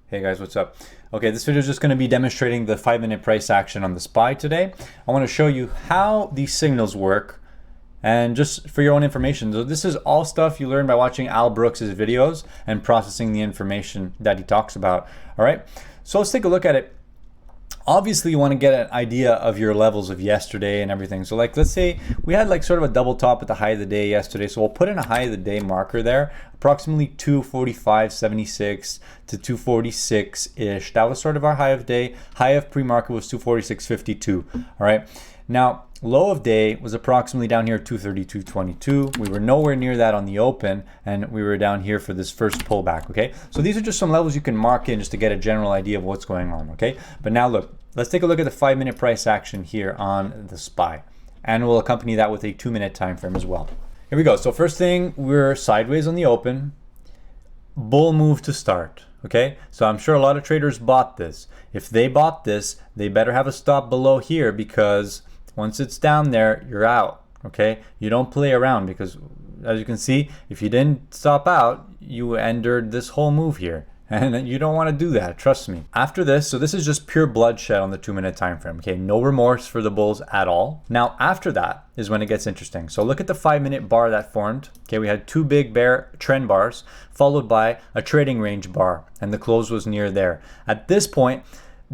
Hey guys, what's up? Okay, this video is just going to be demonstrating the 5-minute price action on the SPY today. I want to show you how these signals work and just for your own information. So this is all stuff you learn by watching Al Brooks's videos and processing the information that he talks about. All right, so let's take a look at it. Obviously you want to get an idea of your levels of yesterday and everything. So like, let's say we had like sort of a double top at the high of the day yesterday. So we'll put in a high of the day marker there, approximately 245.76 to 246-ish. That was sort of our high of day. High of pre-market was 246.52. All right. Now, low of day was approximately down here 232.22. We were nowhere near that on the open, and we were down here for this first pullback. Okay, so these are just some levels you can mark in just to get a general idea of what's going on. Okay, but now look, let's take a look at the 5-minute price action here on the SPY, and we'll accompany that with a 2-minute time frame as well. Here we go. So first thing, we're sideways on the open, bull move to start. Okay, so I'm sure a lot of traders bought this. If they bought this, they better have a stop below here, because once it's down there, you're out. Okay, you don't play around, because as you can see, if you didn't stop out, you entered this whole move here, and you don't want to do that, trust me. After this, so this is just pure bloodshed on the 2-minute time frame. Okay, no remorse for the bulls at all. Now after that is when it gets interesting. So look at the 5-minute bar that formed. Okay, we had two big bear trend bars followed by a trading range bar, and the close was near there. At this point,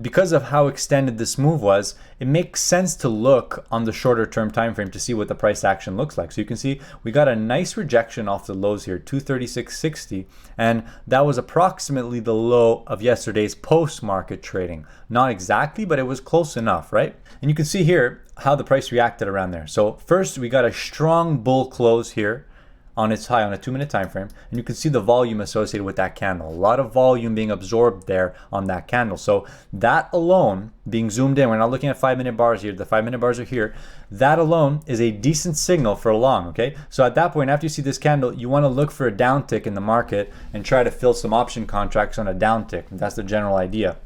because of how extended this move was, it makes sense to look on the shorter term time frame to see what the price action looks like. So you can see we got a nice rejection off the lows here, 236.60, and that was approximately the low of yesterday's post-market trading. Not exactly, but it was close enough, right? And you can see here how the price reacted around there. So first we got a strong bull close here on its high on a 2-minute time frame, and you can see the volume associated with that candle. A lot of volume being absorbed there on that candle. So that alone, being zoomed in, we're not looking at 5-minute bars here, the 5-minute bars are here, that alone is a decent signal for a long. Okay, so at that point, after you see this candle, you want to look for a downtick in the market and try to fill some option contracts on a downtick. That's the general idea.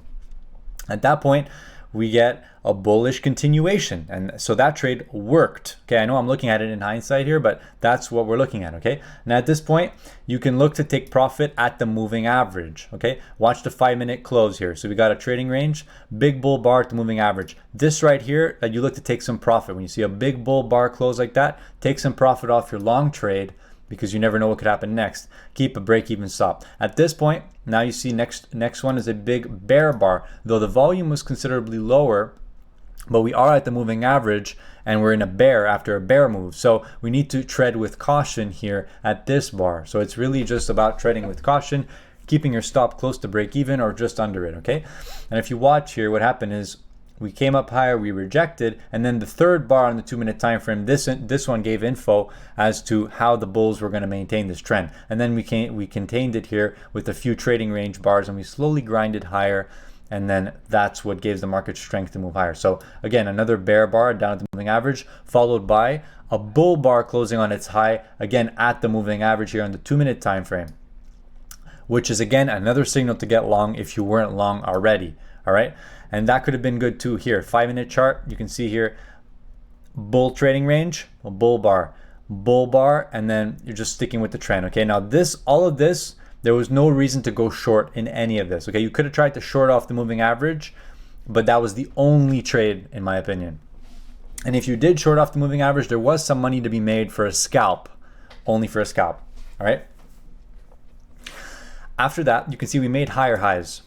At that point, we get a bullish continuation, and so that trade worked. Okay, I know I'm looking at it in hindsight here, but that's what we're looking at. Okay, now at this point you can look to take profit at the moving average. Okay, watch the 5-minute close here. So we got a trading range, big bull bar at the moving average. This right here, that you look to take some profit. When you see a big bull bar close like that, take some profit off your long trade, because you never know what could happen next. Keep a break-even stop. At this point, now you see next one is a big bear bar. Though the volume was considerably lower, but we are at the moving average, and we're in a bear after a bear move. So we need to tread with caution here at this bar. So it's really just about treading with caution, keeping your stop close to break even or just under it. Okay, and if you watch here, what happened is we came up higher, we rejected, and then the third bar on the 2-minute time frame, this one gave info as to how the bulls were going to maintain this trend. And then we contained it here with a few trading range bars, and we slowly grinded higher, and then that's what gives the market strength to move higher. So again, another bear bar down at the moving average, followed by a bull bar closing on its high, again at the moving average here on the 2-minute time frame, which is again another signal to get long if you weren't long already. All right, and that could have been good too here. 5-minute chart, you can see here, bull trading range, a bull bar, and then you're just sticking with the trend. Okay, now all of this, there was no reason to go short in any of this. Okay, you could have tried to short off the moving average, but that was the only trade in my opinion. And if you did short off the moving average, there was some money to be made for a scalp, only for a scalp. All right, after that, you can see we made higher highs.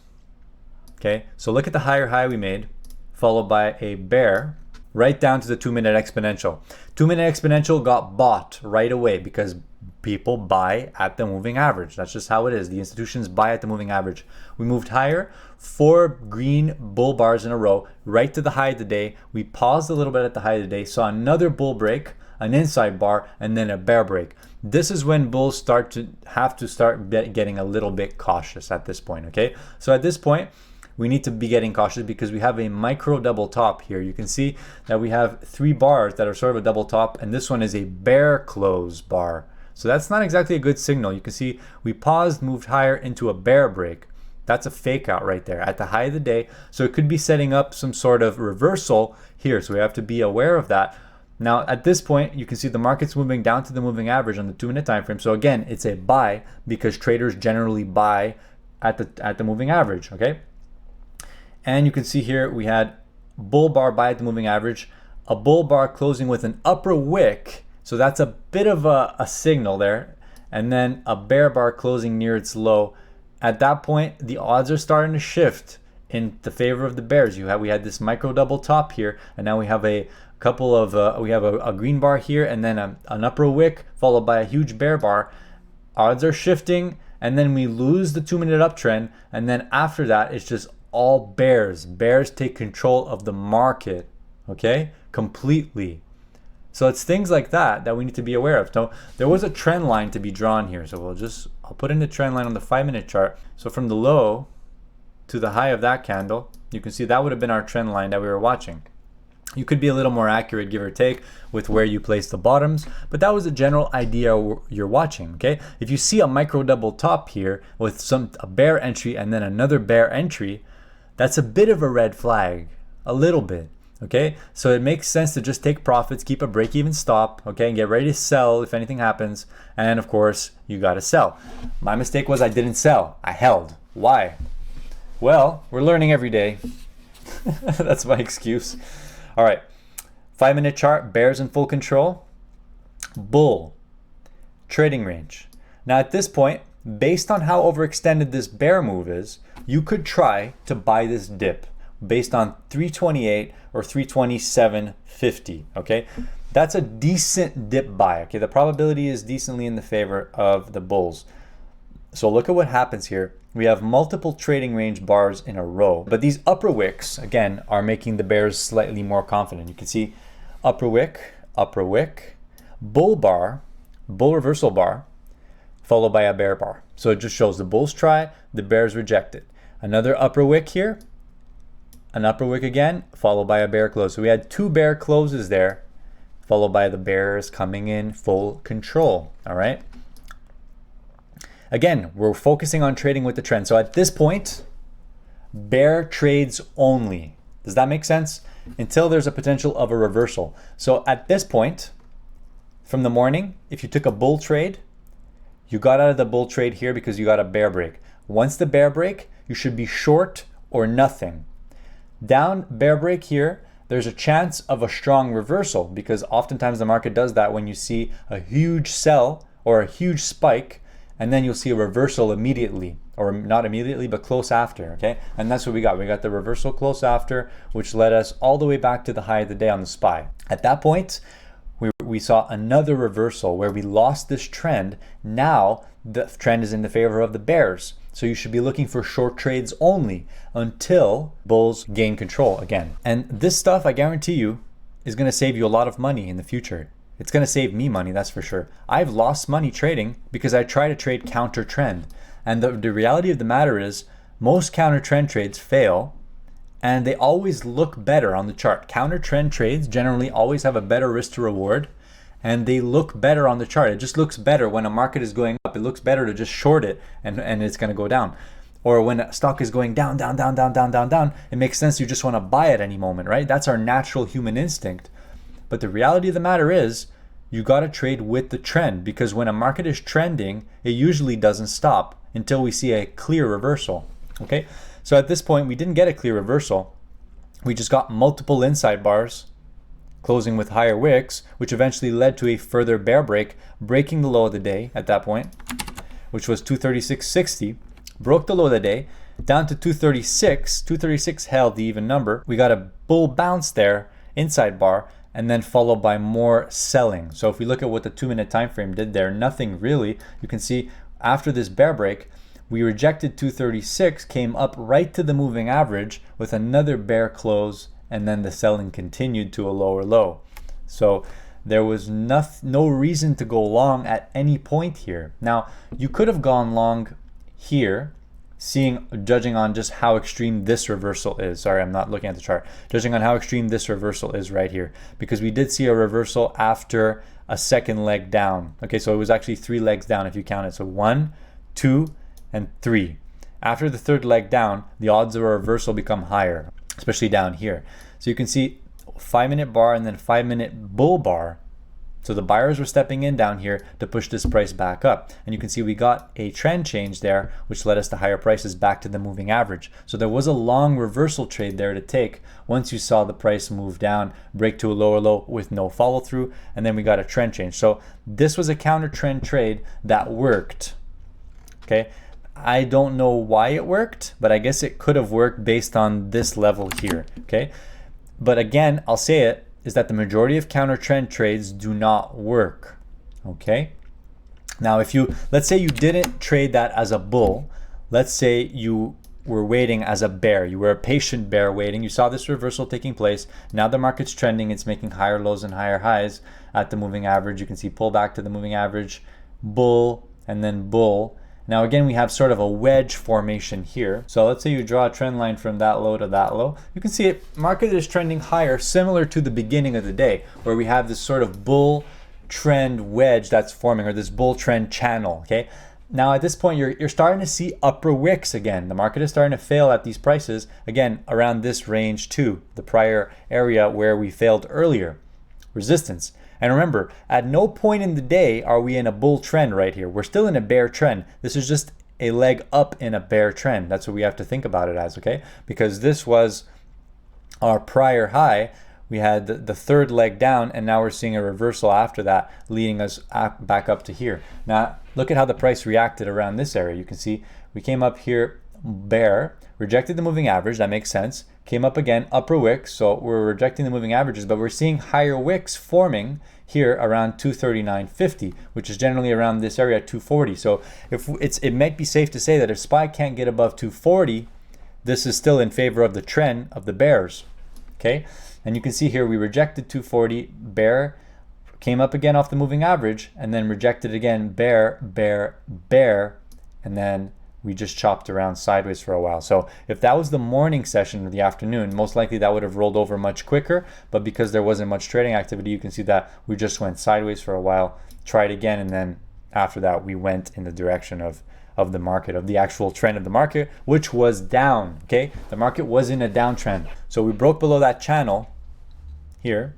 Okay, so look at the higher high we made, followed by a bear, right down to the 2-minute exponential. 2-minute exponential got bought right away because people buy at the moving average. That's just how it is. The institutions buy at the moving average. We moved higher, 4 green bull bars in a row, right to the high of the day. We paused a little bit at the high of the day, saw another bull break, an inside bar, and then a bear break. This is when bulls start getting a little bit cautious at this point. Okay, so at this point, we need to be getting cautious because we have a micro double top here. You can see that we have 3 bars that are sort of a double top, and this one is a bear close bar. So that's not exactly a good signal. You can see we paused, moved higher into a bear break. That's a fake out right there at the high of the day. So it could be setting up some sort of reversal here. So we have to be aware of that. Now at this point, you can see the market's moving down to the moving average on the 2-minute time frame. So again, it's a buy because traders generally buy at the moving average, okay? And you can see here we had bull bar buy at the moving average, a bull bar closing with an upper wick, so that's a bit of a signal there, and then a bear bar closing near its low. At that point, the odds are starting to shift in the favor of the bears. We had this micro double top here, and now we have a couple of a green bar here, and then an upper wick followed by a huge bear bar. Odds are shifting, and then we lose the 2-minute uptrend, and then after that it's just all bears. Bears take control of the market, okay, completely. So it's things like that we need to be aware of. So there was a trend line to be drawn here, so I'll put in the trend line on the 5-minute chart. So from the low to the high of that candle, you can see that would have been our trend line that we were watching. You could be a little more accurate, give or take, with where you place the bottoms, but that was the general idea you're watching, okay? If you see a micro double top here with a bear entry and then another bear entry, that's a bit of a red flag, a little bit, okay? So it makes sense to just take profits, keep a break-even stop, okay, and get ready to sell if anything happens, and of course, you gotta sell. My mistake was I didn't sell, I held. Why? Well, we're learning every day. That's my excuse. All right, 5-minute chart, bears in full control, bull, trading range. Now at this point, based on how overextended this bear move is, you could try to buy this dip based on 328 or 327.50, okay? That's a decent dip buy, okay? The probability is decently in the favor of the bulls. So look at what happens here. We have multiple trading range bars in a row, but these upper wicks, again, are making the bears slightly more confident. You can see upper wick, bull bar, bull reversal bar, followed by a bear bar. So it just shows the bulls try, the bears reject it. Another upper wick here, an upper wick again, followed by a bear close. So we had 2 bear closes there, followed by the bears coming in full control, all right? Again, we're focusing on trading with the trend. So at this point, bear trades only. Does that make sense? Until there's a potential of a reversal. So at this point, from the morning, if you took a bull trade, you got out of the bull trade here because you got a bear break. Once the bear break, you should be short or nothing. Down bear break here, there's a chance of a strong reversal because oftentimes the market does that when you see a huge sell or a huge spike, and then you'll see a reversal immediately, or not immediately, but close after, okay? And that's what we got. We got the reversal close after, which led us all the way back to the high of the day on the SPY. At that point, we saw another reversal where we lost this trend. Now, the trend is in the favor of the bears. So you should be looking for short trades only until bulls gain control again. And this stuff, I guarantee you, is gonna save you a lot of money in the future. It's going to save me money, that's for sure. I've lost money trading because I try to trade counter trend. And the reality of the matter is most counter trend trades fail and they always look better on the chart. Counter trend trades generally always have a better risk to reward and they look better on the chart. It just looks better when a market is going up. It looks better to just short it and it's going to go down. Or when a stock is going down, it makes sense you just want to buy at any moment, right? That's our natural human instinct. But the reality of the matter is you got to trade with the trend because when a market is trending, it usually doesn't stop until we see a clear reversal, okay? So at this point, we didn't get a clear reversal. We just got multiple inside bars closing with higher wicks, which eventually led to a further bear break, breaking the low of the day at that point, which was 236.60, broke the low of the day, down to 236. 236 held the even number. We got a bull bounce there, inside bar, and then followed by more selling. So if we look at what the 2-minute time frame did there, nothing really. You can see after this bear break, we rejected 236, came up right to the moving average with another bear close, and then the selling continued to a lower low. So there was no reason to go long at any point here. Now, you could have gone long here, judging on just how extreme this reversal is. Sorry, I'm not looking at the chart. Judging on how extreme this reversal is right here, because we did see a reversal after a second leg down. Okay, so it was actually 3 legs down if you count it. So 1, 2, and 3. After the third leg down, the odds of a reversal become higher, especially down here. So you can see 5-minute bar and then 5-minute bull bar So the buyers were stepping in down here to push this price back up. And you can see we got a trend change there, which led us to higher prices back to the moving average. So there was a long reversal trade there to take once you saw the price move down, break to a lower low with no follow through, and then we got a trend change. So this was a counter trend trade that worked. Okay. I don't know why it worked, but I guess it could have worked based on this level here. Okay. But again, I'll say it, is that the majority of counter trend trades do not work. Okay. Now, if you, let's say you didn't trade that as a bull, let's say you were waiting as a bear, you were a patient bear waiting, you saw this reversal taking place, now the market's trending, it's making higher lows and higher highs at the moving average. You can see pull back to the moving average, bull, and then bull. Now again, we have sort of a wedge formation here. So let's say you draw a trend line from that low to that low. You can see it, market is trending higher, similar to the beginning of the day, where we have this sort of bull trend wedge that's forming, or this bull trend channel, okay? Now at this point, you're starting to see upper wicks again. The market is starting to fail at these prices, again, around this range too, the prior area where we failed earlier, resistance. And remember, at no point in the day are we in a bull trend right here. We're still in a bear trend. This is just a leg up in a bear trend. That's what we have to think about it as, okay? Because this was our prior high. We had the third leg down, and now we're seeing a reversal after that, leading us back up to here. Now, look at how the price reacted around this area. You can see we came up here, bear, rejected the moving average. That makes sense. Came up again, upper wicks. So we're rejecting the moving averages, but we're seeing higher wicks forming here around 239.50, which is generally around this area at 240. So if it might be safe to say that if SPY can't get above 240, this is still in favor of the trend of the bears. Okay. And you can see here we rejected 240, bear, came up again off the moving average, and then rejected again, bear, bear, bear, and then we just chopped around sideways for a while. So if that was the morning session or the afternoon, most likely that would have rolled over much quicker. But because there wasn't much trading activity, you can see that we just went sideways for a while, tried again, and then after that we went in the direction of the market, of the actual trend of the market, which was down. Okay, the market was in a downtrend. So we broke below that channel here,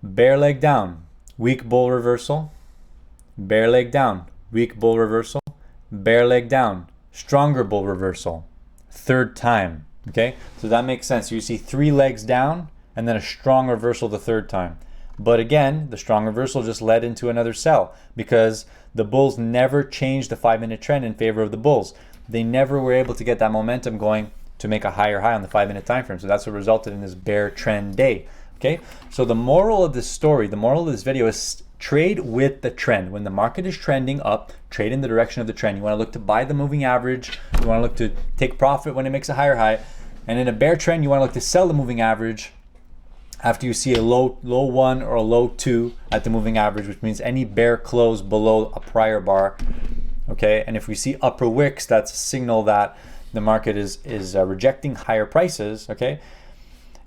bear leg down, weak bull reversal, bear leg down, weak bull reversal, bear leg down, stronger bull reversal, third time. Okay, so that makes sense. You see 3 legs down and then a strong reversal the third time. But again, the strong reversal just led into another sell because the bulls never changed the 5-minute trend in favor of the bulls. They never were able to get that momentum going to make a higher high on the 5-minute time frame. So that's what resulted in this bear trend day. Okay, so the moral of this story, the moral of this video is trade with the trend. When the market is trending up, trade in the direction of the trend. You want to look to buy the moving average. You want to look to take profit when it makes a higher high. And in a bear trend, you want to look to sell the moving average after you see a low 1 or a low 2 at the moving average, which means any bear close below a prior bar. Okay, and if we see upper wicks, that's a signal that the market is rejecting higher prices. Okay,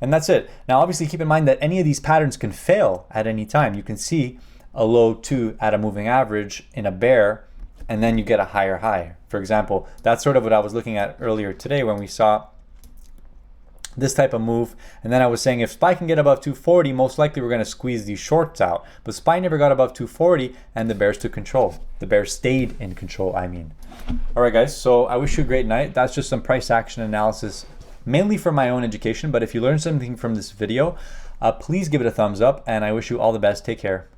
and that's it. Now, obviously, keep in mind that any of these patterns can fail at any time. You can see a low 2 at a moving average in a bear, and then you get a higher high. For example, that's sort of what I was looking at earlier today when we saw this type of move. And then I was saying if SPY can get above 240, most likely we're going to squeeze these shorts out. But SPY never got above 240 and the bears took control. The bears stayed in control, I mean. All right, guys, so I wish you a great night. That's just some price action analysis, mainly for my own education. But if you learned something from this video, please give it a thumbs up, and I wish you all the best. Take care.